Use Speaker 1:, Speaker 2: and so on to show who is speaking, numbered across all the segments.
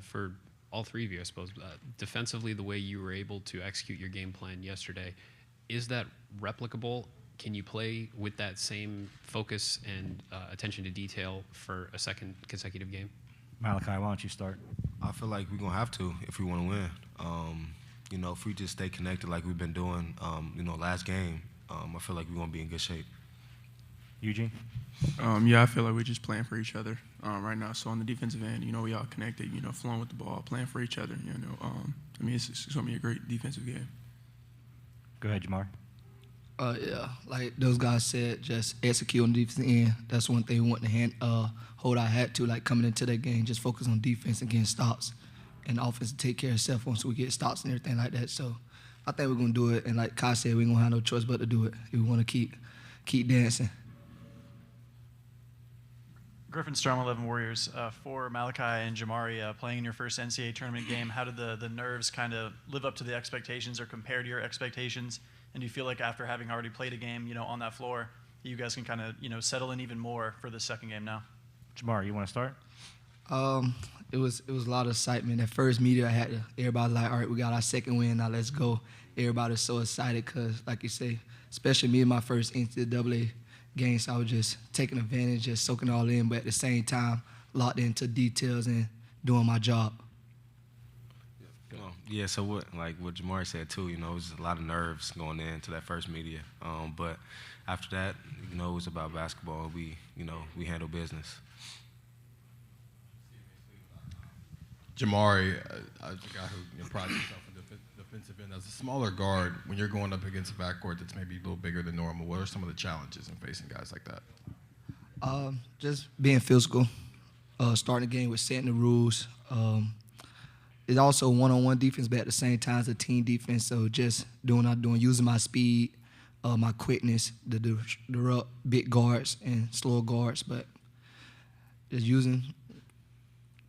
Speaker 1: for all three of you, I suppose. Defensively, the way you were able to execute your game plan yesterday, is that replicable? Can you play with that same focus and attention to detail for a second consecutive game?
Speaker 2: Malachi, why don't you start?
Speaker 3: I feel like we're going to have to if we want to win. If we just stay connected like we've been doing, last game, I feel like we're going to be in good shape.
Speaker 2: Eugene?
Speaker 4: Yeah, I feel like we're just playing for each other right now. So on the defensive end, we all connected, flowing with the ball, playing for each other. It's going to be a great defensive game.
Speaker 2: Go ahead, Jamari.
Speaker 5: Yeah, like those guys said, just execute on the defense end. That's one thing we want to hold our hat to, like coming into that game, just focus on defense and getting stops, and the offense to take care of itself once we get stops and everything like that. So I think we're going to do it, and like Kai said, we ain't going to have no choice but to do it if we want to keep dancing.
Speaker 6: Griffin Strom, 11 Warriors. For Malaki and Jamari, playing in your first NCAA tournament game, how did the nerves kind of live up to the expectations or compare to your expectations? And do you feel like after having already played a game, on that floor, you guys can kind of, settle in even more for the second game now?
Speaker 2: Jamari, you want to start?
Speaker 5: It was a lot of excitement. At first media, everybody like, all right, we got our second win, now let's go. Everybody's so excited because, like you say, especially me in my first NCAA game, so I was just taking advantage, just soaking it all in, but at the same time, locked into details and doing my job.
Speaker 3: Yeah, so what Jamari said too, it was a lot of nerves going into that first media. But after that, it was about basketball. We handle business.
Speaker 7: Jamari, as a guy who prides himself in defensive end, as a smaller guard, when you're going up against a backcourt that's maybe a little bigger than normal, what are some of the challenges in facing guys like that?
Speaker 5: Just being physical, starting the game with setting the rules. It's also one-on-one defense, but at the same time, it's a team defense. So just doing what I'm doing, using my speed, my quickness, the disrupt big guards and slow guards, but just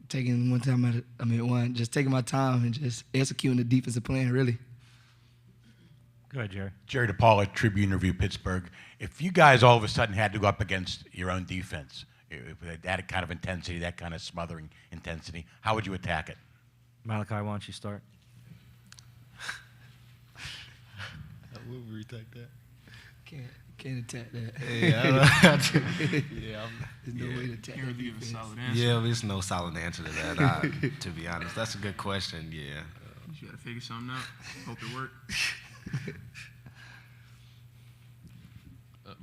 Speaker 5: taking my time and just executing the defensive plan, really.
Speaker 2: Go ahead, Jerry.
Speaker 8: Jerry DePaula, Tribune Review, Pittsburgh. If you guys all of a sudden had to go up against your own defense, with that kind of intensity, that kind of smothering intensity, how would you attack it?
Speaker 2: Malachi, why don't you start?
Speaker 7: How would we attack that?
Speaker 5: Can't attack that. There's no way to attack that defense.
Speaker 3: Yeah, there's no solid answer to that, to be honest. That's a good question, yeah.
Speaker 4: You got to figure something out. Hope it works.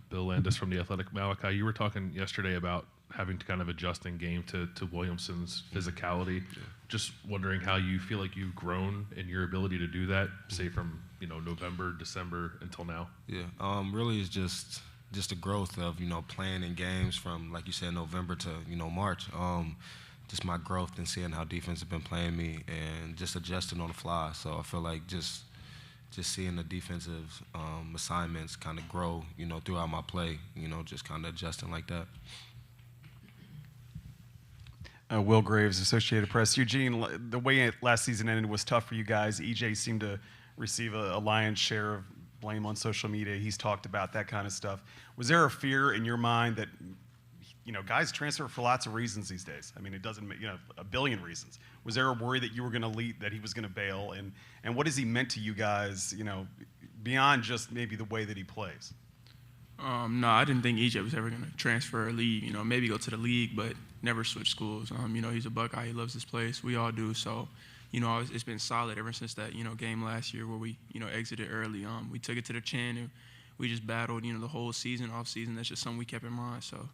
Speaker 9: Bill Landis from The Athletic. Malachi, you were talking yesterday about having to kind of adjust in game to Williamson's physicality. Yeah. Just wondering how you feel like you've grown in your ability to do that, say from November, December until now.
Speaker 3: Yeah, really it's just the growth of playing in games from, like you said, November to March. Just my growth and seeing how defense has been playing me and just adjusting on the fly. So I feel like just seeing the defensive assignments kind of grow, throughout my play, just kind of adjusting like that.
Speaker 10: Will Graves, Associated Press. Eugene, the way last season ended was tough for you guys. EJ seemed to receive a lion's share of blame on social media. He's talked about that kind of stuff. Was there a fear in your mind that, guys transfer for lots of reasons these days? I mean, it doesn't make, a billion reasons. Was there a worry that you were going to lead, that he was going to bail? And what has he meant to you guys, beyond just maybe the way that he plays?
Speaker 4: No, I didn't think EJ was ever going to transfer or leave, maybe go to the league, but never switch schools. He's a Buckeye. He loves this place. We all do. So, it's been solid ever since that, game last year where we, exited early. We took it to the chin and we just battled, the whole season, off season. That's just something we kept in mind. So,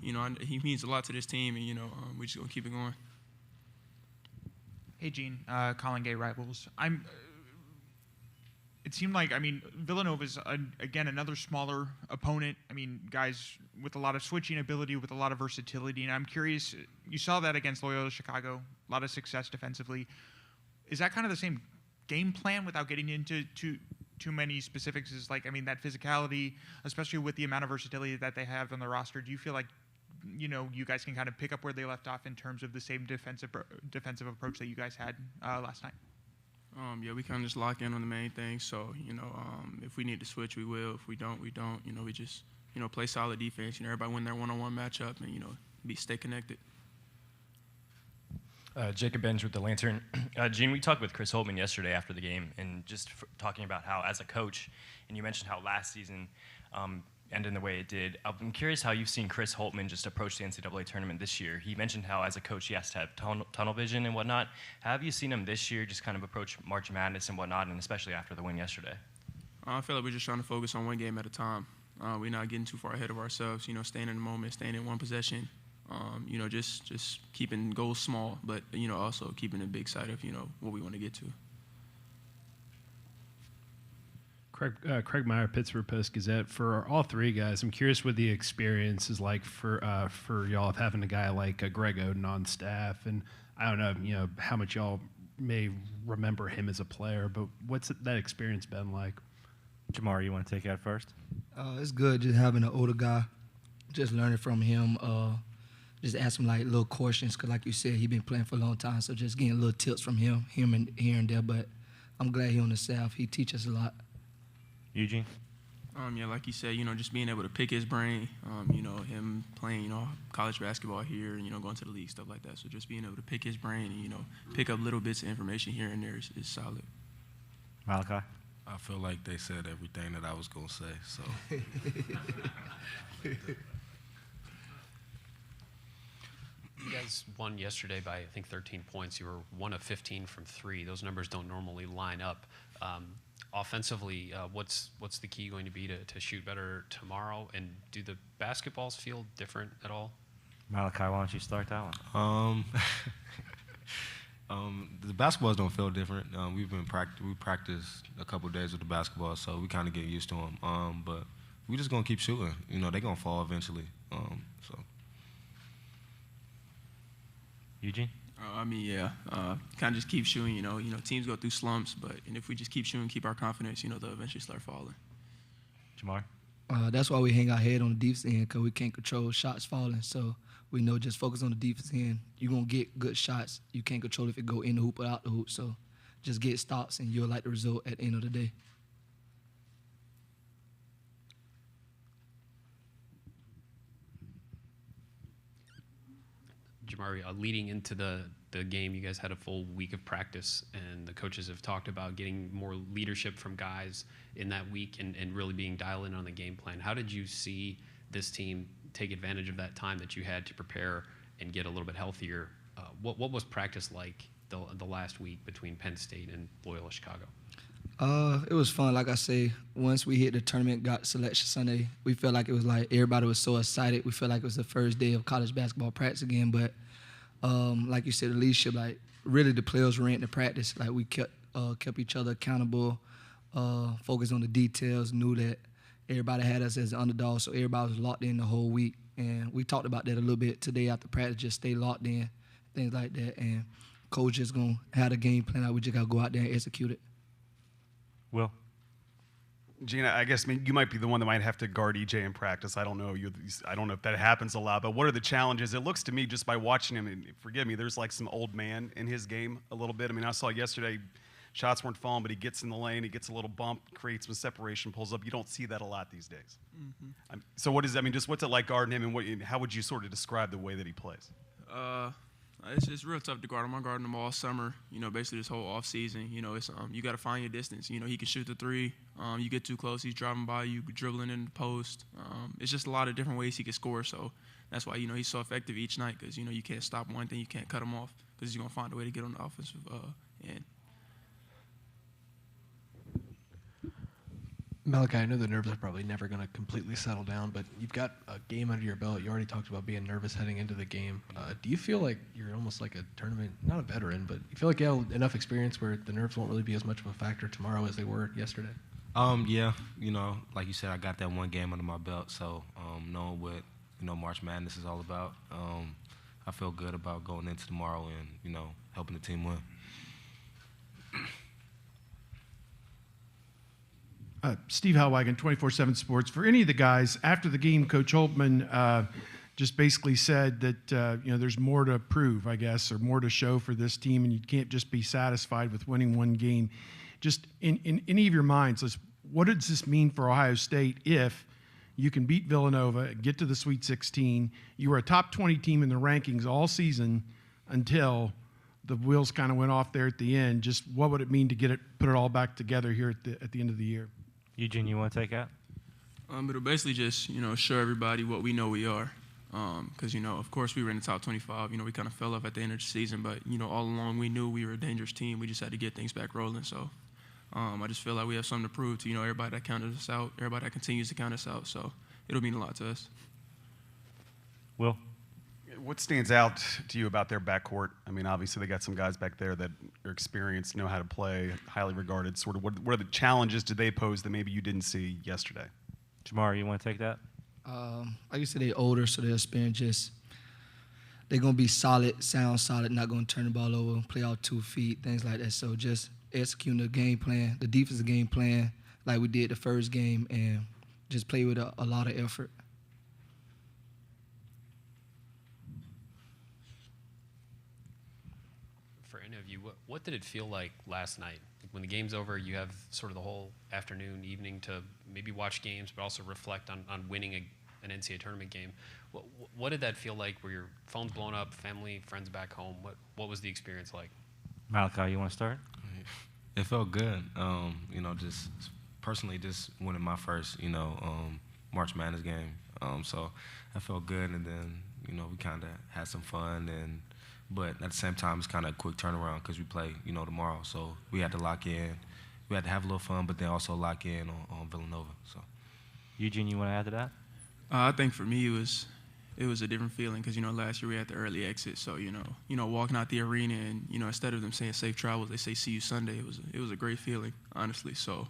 Speaker 4: he means a lot to this team and, we just going to keep it going.
Speaker 11: Hey, Gene, Colin Gay, Rivals. It seemed like, Villanova's, again, another smaller opponent. Guys with a lot of switching ability, with a lot of versatility. And I'm curious, you saw that against Loyola Chicago, a lot of success defensively. Is that kind of the same game plan without getting into too many specifics? Is that physicality, especially with the amount of versatility that they have on the roster, do you feel like, you guys can kind of pick up where they left off in terms of the same defensive approach that you guys had last night?
Speaker 4: Yeah, we kind of just lock in on the main thing. So, if we need to switch, we will. If we don't, we don't. We just, play solid defense. Everybody win their one-on-one matchup and, stay connected.
Speaker 12: Jacob Benj with the Lantern. Gene, we talked with Chris Holtmann yesterday after the game, and just talking about how, as a coach, and you mentioned how last season ended in the way it did. I'm curious how you've seen Chris Holtmann just approach the NCAA tournament this year. He mentioned how, as a coach, he has to have tunnel vision and whatnot. How have you seen him this year just kind of approach March Madness and whatnot, and especially after the win yesterday?
Speaker 4: I feel like we're just trying to focus on one game at a time. We're not getting too far ahead of ourselves, staying in the moment, staying in one possession. Just keeping goals small, but also keeping a big side of what we want to get to.
Speaker 13: Craig Meyer, Pittsburgh Post-Gazette. For all three guys, I'm curious what the experience is like for y'all of having a guy like Greg Oden on staff, and I don't know, how much y'all may remember him as a player, but what's that experience been like?
Speaker 2: Jamari, you want to take that first?
Speaker 5: It's good just having an older guy, just learning from him. Just ask him like little questions, cause like you said, he been playing for a long time. So just getting little tips from him and here and there. But I'm glad he on the staff. He teaches us a lot.
Speaker 2: Eugene?
Speaker 4: Yeah, like you said, just being able to pick his brain. Him playing, college basketball here, and going to the league, stuff like that. So just being able to pick his brain and pick up little bits of information here and there is solid.
Speaker 2: Malaki?
Speaker 3: I feel like they said everything that I was gonna say. So.
Speaker 1: You guys won yesterday by, I think, 13 points. You were 1 of 15 from 3. Those numbers don't normally line up. Offensively, what's the key going to be to shoot better tomorrow? And do the basketballs feel different at all?
Speaker 2: Malaki, why don't you start that one?
Speaker 3: The basketballs don't feel different. We practiced a couple days with the basketball, so we kind of get used to them. But we just gonna keep shooting. They're gonna fall eventually. So.
Speaker 2: Eugene?
Speaker 4: Kind of just keep shooting. Teams go through slumps, and if we just keep shooting, keep our confidence, they'll eventually start falling.
Speaker 2: Jamari?
Speaker 5: That's why we hang our head on the defense end, because we can't control shots falling. So we know just focus on the defense end. You're going to get good shots. You can't control if it go in the hoop or out the hoop. So just get stops, and you'll like the result at the end of the day.
Speaker 1: Jamari, leading into the game, you guys had a full week of practice, and the coaches have talked about getting more leadership from guys in that week and really being dialed in on the game plan. How did you see this team take advantage of that time that you had to prepare and get a little bit healthier? What was practice like the last week between Penn State and Loyola Chicago?
Speaker 5: It was fun. Like I say, once we hit the tournament, got selection Sunday, we felt like it was like everybody was so excited. We felt like it was the first day of college basketball practice again. But like you said, the leadership, like really the players were in the practice. Like we kept each other accountable, focused on the details, knew that everybody had us as an underdog, so everybody was locked in the whole week. And we talked about that a little bit today after practice, just stay locked in, things like that. And coach just going to have a game plan out. We just got to go out there and execute it.
Speaker 2: Will?
Speaker 10: Gina, I guess you might be the one that might have to guard EJ in practice. I don't know. I don't know if that happens a lot, but what are the challenges? It looks to me, just by watching him, and forgive me, there's like some old man in his game a little bit. I mean, I saw yesterday, shots weren't falling, but he gets in the lane, he gets a little bump, creates some separation, pulls up. You don't see that a lot these days. Mm-hmm. So what is that? I mean, just what's it like guarding him, and how would you sort of describe the way that he plays?
Speaker 4: It's real tough to guard him. I'm guarding him all summer. Basically this whole off season. It's you got to find your distance. He can shoot the three. You get too close, he's driving by you, dribbling in the post. It's just a lot of different ways he can score. So that's why he's so effective each night, because you can't stop one thing, you can't cut him off, because he's gonna find a way to get on the offensive end.
Speaker 14: Malaki, I know the nerves are probably never going to completely settle down, but you've got a game under your belt. You already talked about being nervous heading into the game. Do you feel like you're almost like a tournament, not a veteran, but you feel like you have enough experience where the nerves won't really be as much of a factor tomorrow as they were yesterday?
Speaker 3: Yeah, like you said, I got that one game under my belt, so knowing what March Madness is all about, I feel good about going into tomorrow and helping the team win.
Speaker 15: Steve Hellwagen, 24/7 Sports. For any of the guys, after the game, Coach Holtmann just basically said that there's more to prove, I guess, or more to show for this team, and you can't just be satisfied with winning one game. Just in any of your minds, what does this mean for Ohio State if you can beat Villanova, get to the Sweet 16? You were a top 20 team in the rankings all season until the wheels kind of went off there at the end. Just what would it mean to put it all back together here at the end of the year?
Speaker 2: Eugene, you want to take that?
Speaker 4: It'll basically just, show everybody what we know we are. Because, of course we were in the top 25. We kind of fell off at the end of the season. But, all along we knew we were a dangerous team. We just had to get things back rolling. So I just feel like we have something to prove to, everybody that counted us out, everybody that continues to count us out. So it'll mean a lot to us.
Speaker 2: Will?
Speaker 10: What stands out to you about their backcourt? I mean, obviously they got some guys back there that are experienced, know how to play, highly regarded. Sort of, what are the challenges did they pose that maybe you didn't see yesterday?
Speaker 2: Jamari, you want to take that?
Speaker 5: Like you said, they're older, so they're experienced. They're going to be solid, sound solid, not going to turn the ball over, play out 2 feet, things like that. So just executing the game plan, the defensive game plan, like we did the first game, and just play with a lot of effort.
Speaker 1: For any of you, what did it feel like last night? When the game's over, you have sort of the whole afternoon, evening to maybe watch games, but also reflect on winning an NCAA tournament game. What did that feel like? Were your phones blown up, family, friends back home? What was the experience like?
Speaker 2: Malaki, you want to start?
Speaker 3: It felt good. Just personally, just winning my first, March Madness game. So that felt good, and then, we kind of had some fun, but at the same time, it's kind of a quick turnaround because we play, tomorrow. So we had to lock in. We had to have a little fun, but then also lock in on Villanova. So,
Speaker 2: Eugene, you want to add to that?
Speaker 4: I think for me it was a different feeling because last year we had the early exit. So walking out the arena and instead of them saying safe travels, they say see you Sunday. It was a great feeling, honestly. So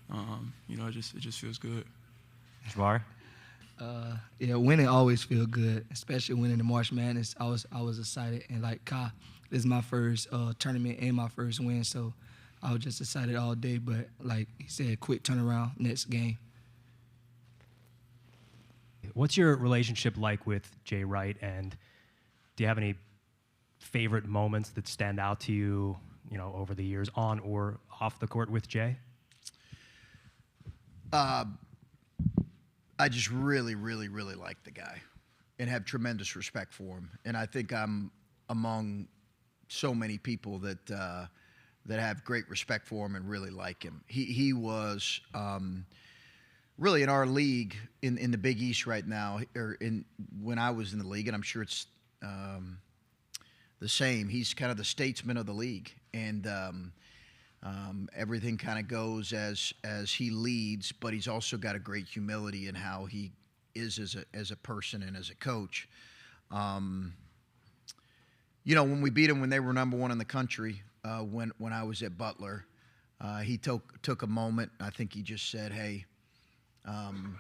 Speaker 4: it just feels good.
Speaker 2: Jamari?
Speaker 5: Yeah, winning always feel good, especially winning the March Madness. I was excited, and like Kai, this is my first tournament and my first win, so I was just excited all day. But like he said, quick turnaround next game.
Speaker 16: What's your relationship like with Jay Wright, and do you have any favorite moments that stand out to you, over the years, on or off the court with Jay?
Speaker 17: I just really, really, really like the guy and have tremendous respect for him. And I think I'm among so many people that that have great respect for him and really like him. He was really in our league in the Big East right now, or when I was in the league, and I'm sure it's the same. He's kind of the statesman of the league, and everything kind of goes as he leads, but he's also got a great humility in how he is as a person and as a coach. When we beat them when they were #1 in the country, when I was at Butler, he took a moment. I think he just said, "Hey, I'm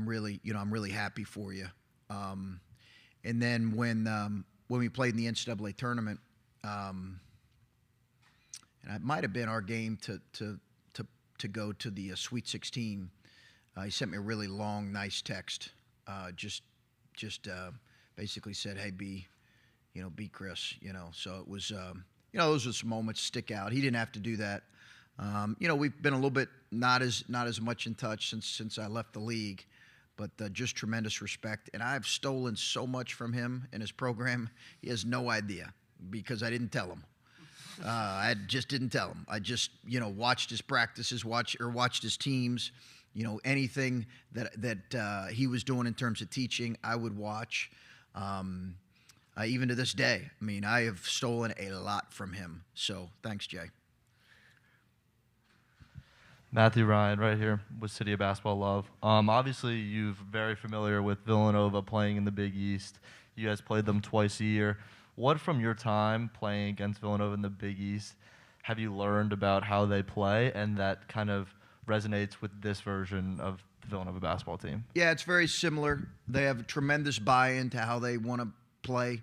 Speaker 17: really happy for you." And then when we played in the NCAA tournament. And it might have been our game to go to the Sweet 16. He sent me a really long, nice text. Just basically said, "Hey, be Chris." So it was, those are some moments that stick out. He didn't have to do that. We've been a little bit not as much in touch since I left the league, but just tremendous respect. And I've stolen so much from him and his program. He has no idea because I didn't tell him. I just didn't tell him. I just, watched his practices, watched his teams. Anything that he was doing in terms of teaching, I would watch. Even to this day, I have stolen a lot from him. So thanks, Jay.
Speaker 18: Matthew Ryan, right here with City of Basketball Love. Obviously, you're very familiar with Villanova playing in the Big East. You guys played them twice a year. What from your time playing against Villanova in the Big East have you learned about how they play, and that kind of resonates with this version of the Villanova basketball team?
Speaker 17: Yeah, it's very similar. They have a tremendous buy-in to how they want to play.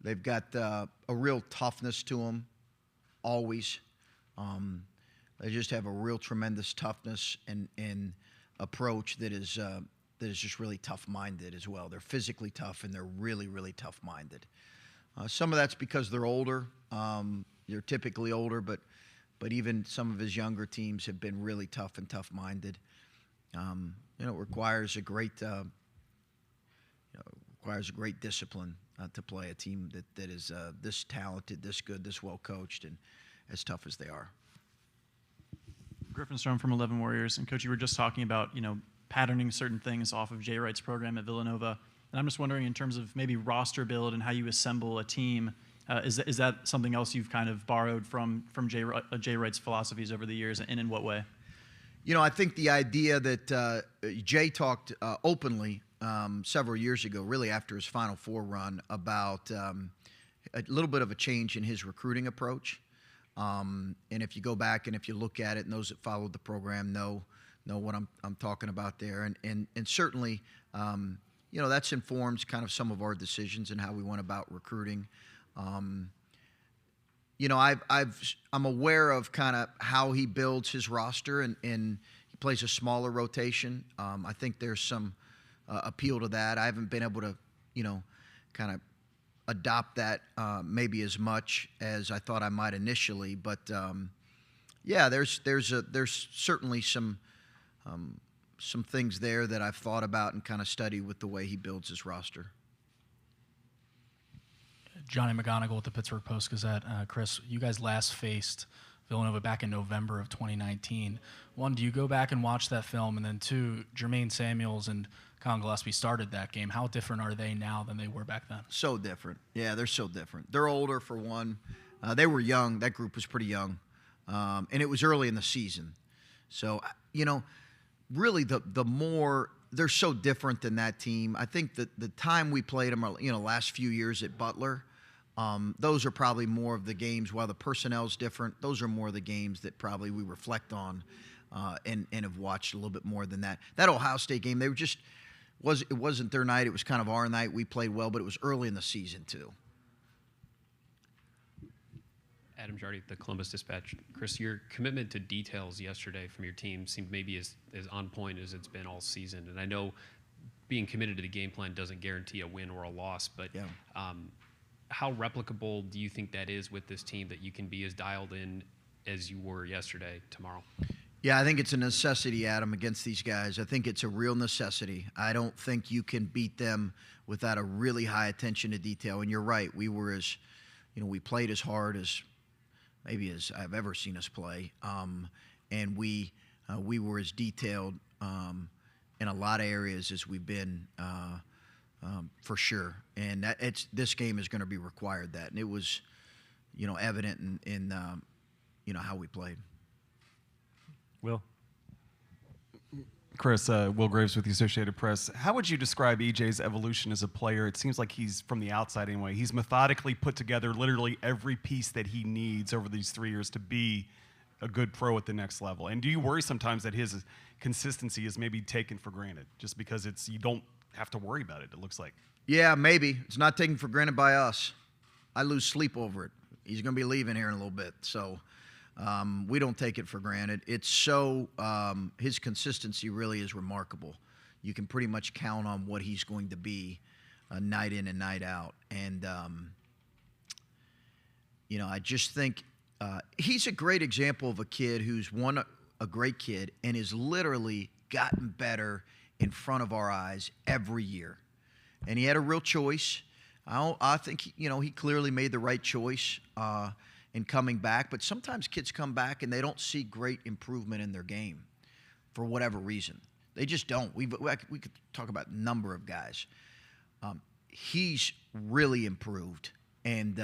Speaker 17: They've got a real toughness to them, always. They just have a real tremendous toughness and approach that is just really tough-minded as well. They're physically tough, and they're really, really tough-minded. Some of that's because they're older. They're typically older, but even some of his younger teams have been really tough and tough-minded. It requires a great discipline to play a team that is this talented, this good, this well coached, and as tough as they are.
Speaker 6: Griffin Strom from 11 Warriors, and Coach, you were just talking about patterning certain things off of Jay Wright's program at Villanova, and I'm just wondering in terms of maybe roster build and how you assemble a team, is that something else you've kind of borrowed from Jay Wright's philosophies over the years, and in what way?
Speaker 17: I think the idea that Jay talked openly several years ago, really after his Final Four run, about a little bit of a change in his recruiting approach. And if you go back and if you look at it, and those that followed the program know what I'm talking about there. And certainly, that's informs kind of some of our decisions and how we went about recruiting. I'm aware of kind of how he builds his roster, and he plays a smaller rotation. I think there's some appeal to that. I haven't been able to, kind of adopt that maybe as much as I thought I might initially. But there's certainly some things there that I've thought about and kind of studied with the way he builds his roster.
Speaker 19: Johnny McGonigal with the Pittsburgh Post-Gazette. Chris, you guys last faced Villanova back in November of 2019. One, do you go back and watch that film? And then two, Jermaine Samuels and Colin Gillespie started that game. How different are they now than they were back then?
Speaker 17: So different. Yeah, they're so different. They're older, for one. They were young. That group was pretty young. And it was early in the season. So, really the more – they're so different than that team. I think that the time we played them, last few years at Butler, those are probably more of the games. While the personnel's different, those are more of the games that probably we reflect on and have watched a little bit more than that. That Ohio State game, they were just – it wasn't their night. It was kind of our night. We played well, but it was early in the season too.
Speaker 1: Adam Jardy, the Columbus Dispatch. Chris, your commitment to details yesterday from your team seemed maybe as on point as it's been all season. And I know being committed to the game plan doesn't guarantee a win or a loss, but how replicable do you think that is with this team, that you can be as dialed in as you were yesterday tomorrow?
Speaker 17: Yeah, I think it's a necessity, Adam, against these guys. I think it's a real necessity. I don't think you can beat them without a really high attention to detail. And you're right. We were we played as hard as maybe as I've ever seen us play. And we were as detailed in a lot of areas as we've been for sure. And this game is going to be required that. And it was, evident in how we played.
Speaker 2: Will?
Speaker 10: Chris, Will Graves with the Associated Press. How would you describe EJ's evolution as a player? It seems like he's, from the outside anyway, he's methodically put together literally every piece that he needs over these 3 years to be a good pro at the next level. And do you worry sometimes that his consistency is maybe taken for granted just because you don't have to worry about it, it looks like?
Speaker 17: Yeah, maybe. It's not taken for granted by us. I lose sleep over it. He's going to be leaving here in a little bit, so we don't take it for granted. It's so his consistency really is remarkable. You can pretty much count on what he's going to be night in and night out. And, I just think he's a great example of a kid who's a great kid and has literally gotten better in front of our eyes every year. And he had a real choice. I think, he clearly made the right choice in coming back. But sometimes kids come back and they don't see great improvement in their game for whatever reason. They just don't. We could talk about a number of guys. He's really improved. And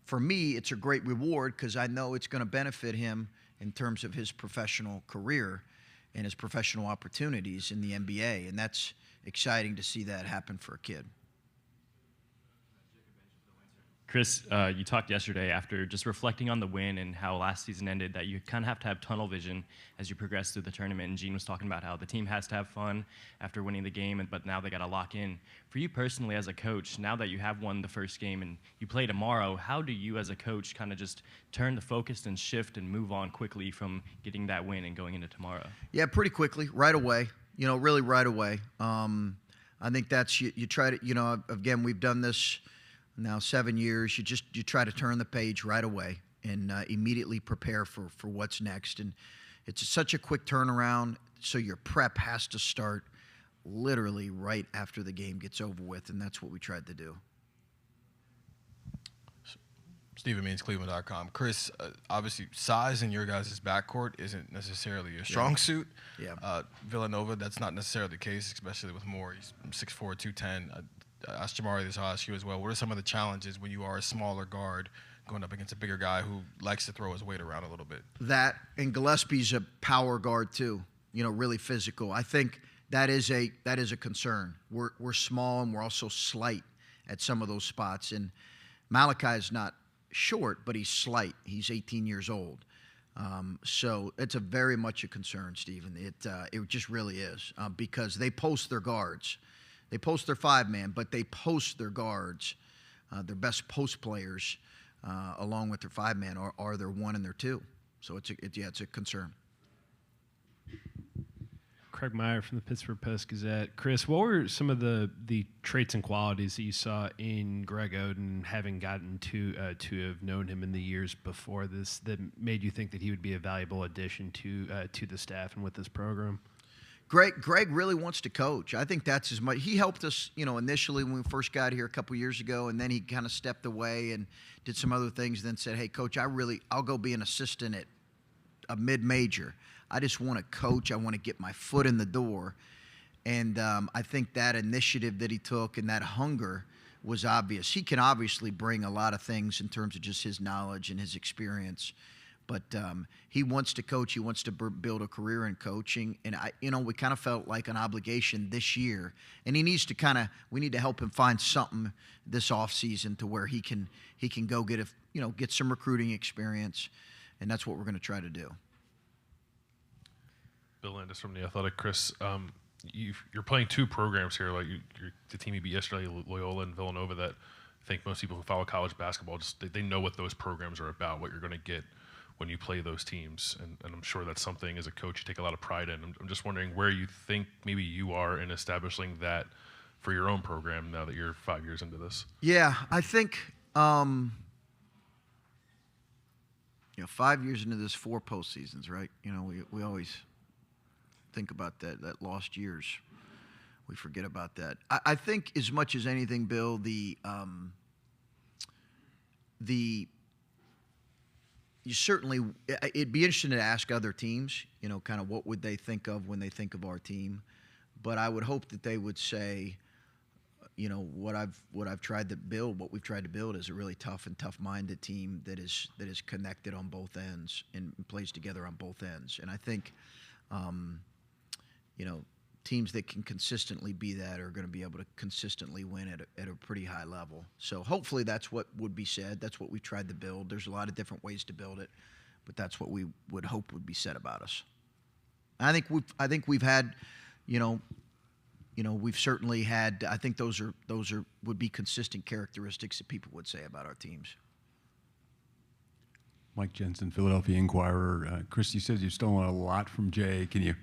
Speaker 17: for me, it's a great reward because I know it's going to benefit him in terms of his professional career and his professional opportunities in the NBA. And that's exciting to see that happen for a kid.
Speaker 12: Chris, you talked yesterday after just reflecting on the win and how last season ended that you kind of have to have tunnel vision as you progress through the tournament. And Gene was talking about how the team has to have fun after winning the game, but now they got to lock in. For you personally as a coach, now that you have won the first game and you play tomorrow, how do you as a coach kind of just turn the focus and shift and move on quickly from getting that win and going into tomorrow?
Speaker 17: Yeah, pretty quickly, right away. Really right away. I think that's you try to. Again, we've done this now 7 years. You try to turn the page right away and immediately prepare for what's next. And it's such a quick turnaround, so your prep has to start literally right after the game gets over with, and that's what we tried to do.
Speaker 7: Steven Means, Cleveland.com. Chris, obviously size in your guys' backcourt isn't necessarily a strong suit.
Speaker 17: Yeah.
Speaker 7: Villanova, that's not necessarily the case, especially with Moore. He's 6'4", 210. I asked Jamari this, I'll ask you as well. What are some of the challenges when you are a smaller guard going up against a bigger guy who likes to throw his weight around a little bit?
Speaker 17: That, and Gillespie's a power guard too, really physical. I think that is a concern. We're small and we're also slight at some of those spots. And Malaki is not short, but he's slight. He's 18 years old. So it's a very much a concern, Stephen. It just really is because they post their guards. They post their 5-man, but they post their guards. Their best post players, along with their 5-man, are their 1 and their 2. So it's a concern.
Speaker 13: Craig Meyer from the Pittsburgh Post-Gazette. Chris, what were some of the traits and qualities that you saw in Greg Oden, having gotten to have known him in the years before this, that made you think that he would be a valuable addition to the staff and with this program?
Speaker 17: Greg really wants to coach. I think that's as much. He helped us, initially when we first got here a couple years ago, and then he kind of stepped away and did some other things. Then said, "Hey, Coach, I'll go be an assistant at a mid-major. I just want to coach. I want to get my foot in the door." And I think that initiative that he took and that hunger was obvious. He can obviously bring a lot of things in terms of just his knowledge and his experience. But he wants to coach. He wants to build a career in coaching. And we kind of felt like an obligation this year. And he needs to we need to help him find something this offseason to where he can go get some recruiting experience. And that's what we're going to try to do.
Speaker 9: Bill Landis from The Athletic. Chris, you're playing 2 programs here. Like the team you beat yesterday, Loyola and Villanova, that I think most people who follow college basketball, they know what those programs are about, what you're going to get when you play those teams. And I'm sure that's something as a coach you take a lot of pride in. I'm just wondering where you think maybe you are in establishing that for your own program now that you're 5 years into this.
Speaker 17: Yeah, I think 5 years into this, 4 postseasons, right? We always think about that lost years. We forget about that. I think as much as anything, Bill, you certainly, it'd be interesting to ask other teams, kind of what would they think of when they think of our team. But I would hope that they would say, what we've tried to build is a really tough and tough-minded team that is connected on both ends and plays together on both ends. And I think, teams that can consistently be that are going to be able to consistently win at a pretty high level. So hopefully that's what would be said. That's what we tried to build. There's a lot of different ways to build it, but that's what we would hope would be said about us. I think we've had, we've certainly had. I think those would be consistent characteristics that people would say about our teams.
Speaker 20: Mike Jensen, Philadelphia Inquirer. Chris, you said you've stolen a lot from Jay. Can you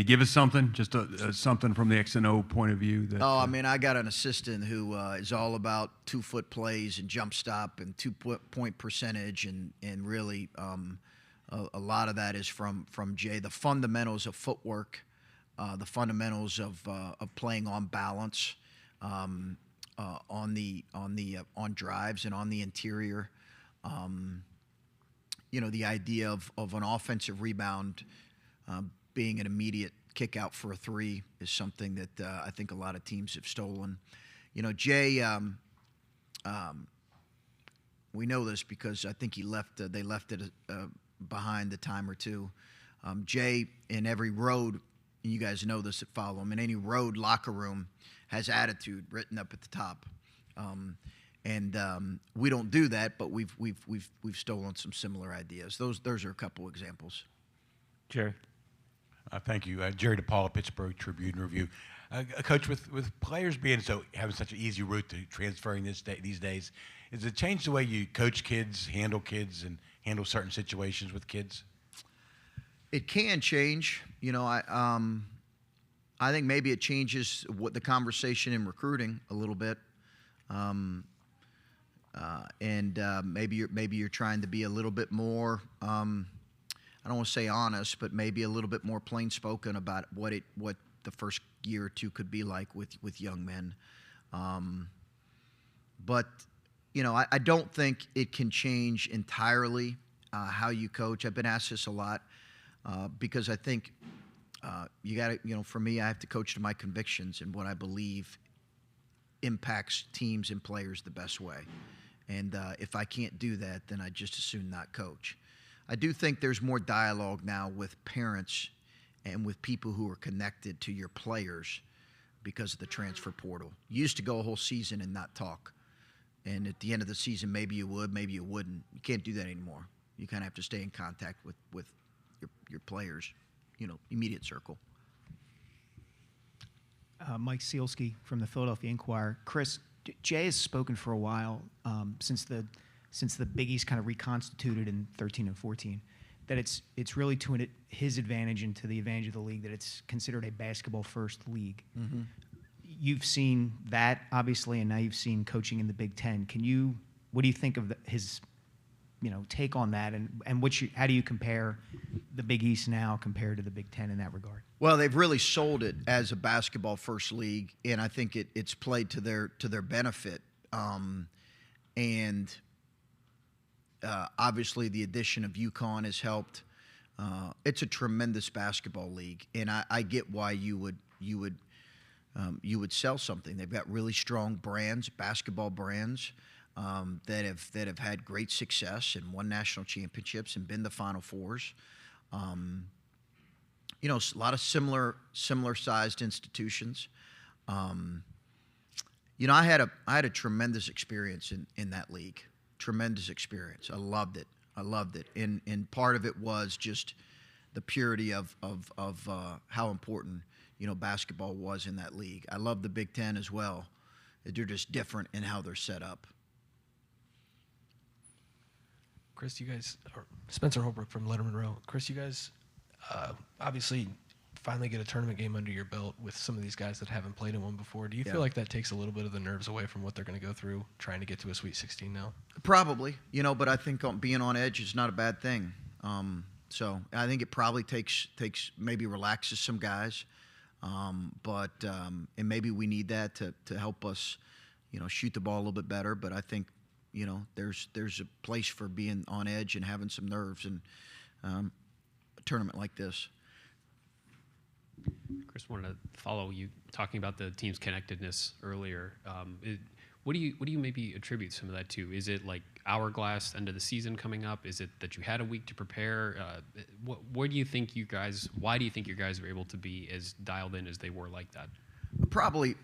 Speaker 20: give us something, just something from the X&O point of view?
Speaker 17: I got an assistant who is all about 2-foot plays and jump stop and 2-point percentage, and really a lot of that is from Jay. The fundamentals of footwork, the fundamentals of playing on balance, on drives and on the interior. The idea of an offensive rebound being an immediate kick out for a 3 is something that I think a lot of teams have stolen. Jay, we know this because I think they left it behind the time or two. Jay, in every road, and you guys know this that follow him, in any road locker room has attitude written up at the top. We don't do that, but we've stolen some similar ideas. Those are a couple examples.
Speaker 8: Jerry. Thank you. Jerry DePaula, Pittsburgh Tribune Review. Coach, with players having such an easy route to transferring these days, has it changed the way you coach kids, and handle certain situations with kids?
Speaker 17: It can change. I think maybe it changes what the conversation in recruiting a little bit. Maybe you're trying to be a little bit more, I don't want to say honest, but maybe a little bit more plain spoken about what the first year or two could be like with young men. But I don't think it can change entirely how you coach. I've been asked this a lot because I think you got to, for me, I have to coach to my convictions and what I believe impacts teams and players the best way. And if I can't do that, then I just as soon not coach. I do think there's more dialogue now with parents and with people who are connected to your players because of the transfer portal. You used to go a whole season and not talk. And at the end of the season, maybe you would, maybe you wouldn't. You can't do that anymore. You kind of have to stay in contact with your players, immediate circle.
Speaker 21: Mike Sealski from the Philadelphia Inquirer. Chris, Jay has spoken for a while since the Big East kind of reconstituted in 13 and 14, that it's really to his advantage and to the advantage of the league that it's considered a basketball-first league.
Speaker 17: Mm-hmm.
Speaker 21: You've seen that, obviously, and now you've seen coaching in the Big Ten. What do you think of his take on that, and how do you compare the Big East now compared to the Big Ten in that regard?
Speaker 17: Well, they've really sold it as a basketball-first league, and I think it's played to their benefit. Obviously, the addition of UConn has helped. It's a tremendous basketball league, and I get why you would sell something. They've got really strong brands, basketball brands, that have had great success and won national championships and been to Final Fours. A lot of similar sized institutions. I had a tremendous experience in that league. Tremendous experience. I loved it. And part of it was just the purity of how important basketball was in that league. I love the Big Ten as well. They're just different in how they're set up.
Speaker 14: Chris, you guys, or Spencer Holbrook from Letterman Row. Chris, you guys obviously finally get a tournament game under your belt with some of these guys that haven't played in one before. Do you feel like that takes a little bit of the nerves away from what they're going to go through trying to get to a Sweet 16 now? Probably,
Speaker 17: but I think being on edge is not a bad thing. So I think it probably takes maybe relaxes some guys, and maybe we need that to help us, shoot the ball a little bit better. But I think there's a place for being on edge and having some nerves in a tournament like this.
Speaker 1: Chris, wanted to follow you talking about the team's connectedness earlier. What do you maybe attribute some of that to? Is it like hourglass end of the season coming up? Is it that you had a week to prepare? Why do you think you guys were able to be as dialed in as they were like that?
Speaker 17: Probably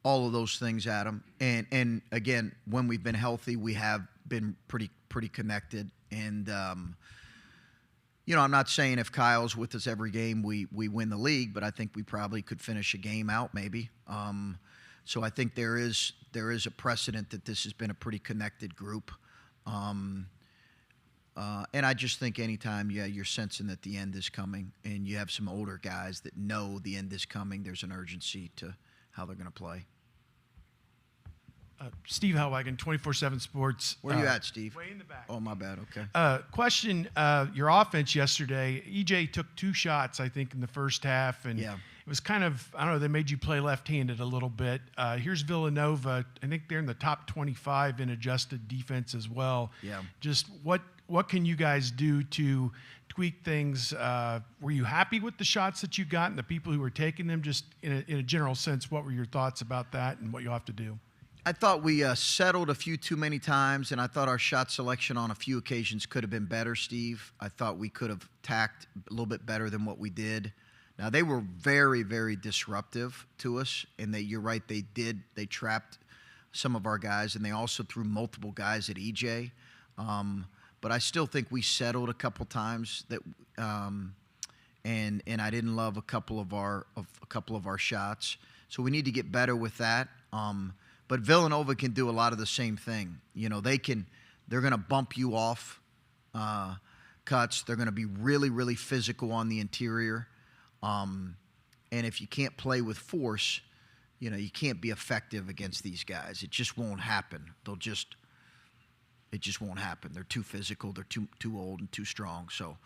Speaker 17: all of those things, Adam. And again, when we've been healthy, we have been pretty connected. And I'm not saying if Kyle's with us every game we win the league, but I think we probably could finish a game out maybe. So I think there is a precedent that this has been a pretty connected group. And I just think anytime you're sensing that the end is coming and you have some older guys that know the end is coming, there's an urgency to how they're going to play.
Speaker 15: Steve Hellwagen, 24/7 Sports.
Speaker 17: Where are you at, Steve?
Speaker 15: Way in the back.
Speaker 17: Oh, my bad. Okay.
Speaker 15: Question, your offense yesterday, EJ took 2 shots, I think, in the first half, and it was kind of, I don't know, they made you play left-handed a little bit. Here's Villanova. I think they're in the top 25 in adjusted defense as well.
Speaker 17: Yeah.
Speaker 15: Just what can you guys do to tweak things? Were you happy with the shots that you got and the people who were taking them? Just in a general sense, what were your thoughts about that and what you'll have to do?
Speaker 17: I thought we settled a few too many times, and I thought our shot selection on a few occasions could have been better, Steve. I thought we could have tacked a little bit better than what we did. Now, they were very, very disruptive to us, and you're right, they trapped some of our guys, and they also threw multiple guys at EJ. But I still think we settled a couple times that, and I didn't love a couple of our shots. So we need to get better with that. But Villanova can do a lot of the same thing. They're going to bump you off cuts. They're going to be really, really physical on the interior. And if you can't play with force, you can't be effective against these guys. It just won't happen. It just won't happen. They're too physical. They're too old and too strong. So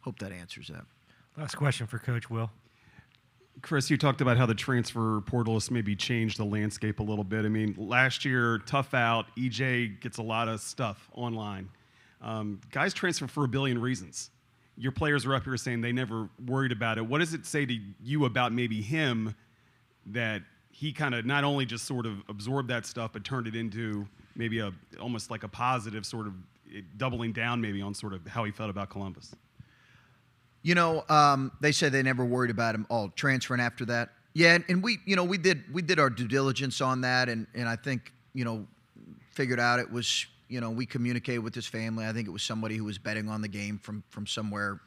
Speaker 17: hope that answers that.
Speaker 2: Last question for Coach Will.
Speaker 10: Chris, you talked about how the transfer portal has maybe changed the landscape a little bit. I mean, last year, tough out, EJ gets a lot of stuff online. Guys transfer for a billion reasons. Your players are up here saying they never worried about it. What does it say to you about maybe him that he kind of not only just sort of absorbed that stuff, but turned it into maybe almost like a positive sort of doubling down maybe on sort of how he felt about Columbus?
Speaker 17: You know, they say they never worried about him transferring after that. Yeah, and we did our due diligence on that, and I think, figured out it was, we communicated with his family. I think it was somebody who was betting on the game from somewhere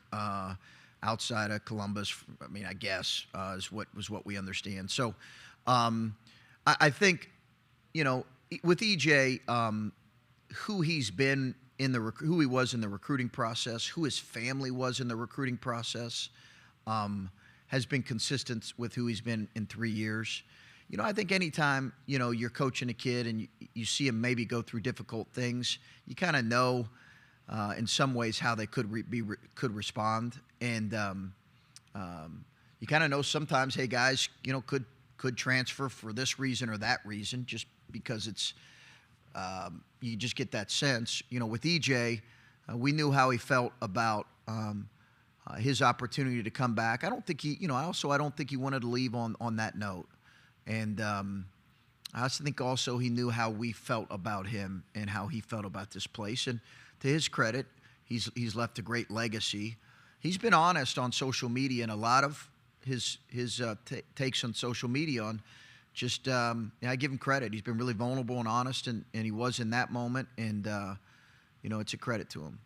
Speaker 17: outside of Columbus. I mean, I guess is what we understand. So, I think, with EJ, who he's been who he was in the recruiting process, who his family was in the recruiting process, has been consistent with who he's been in 3 years. I think anytime, you're coaching a kid and you see him maybe go through difficult things, you kind of know in some ways how they could respond. And you kind of know sometimes, hey, guys, could transfer for this reason or that reason, just because it's you just get that sense. With EJ, we knew how he felt about his opportunity to come back. I don't think I don't think he wanted to leave on that note. And I also think he knew how we felt about him and how he felt about this place. And to his credit, he's left a great legacy. He's been honest on social media, and a lot of his takes on social media on just I give him credit. He's been really vulnerable and honest, and he was in that moment, and it's a credit to him.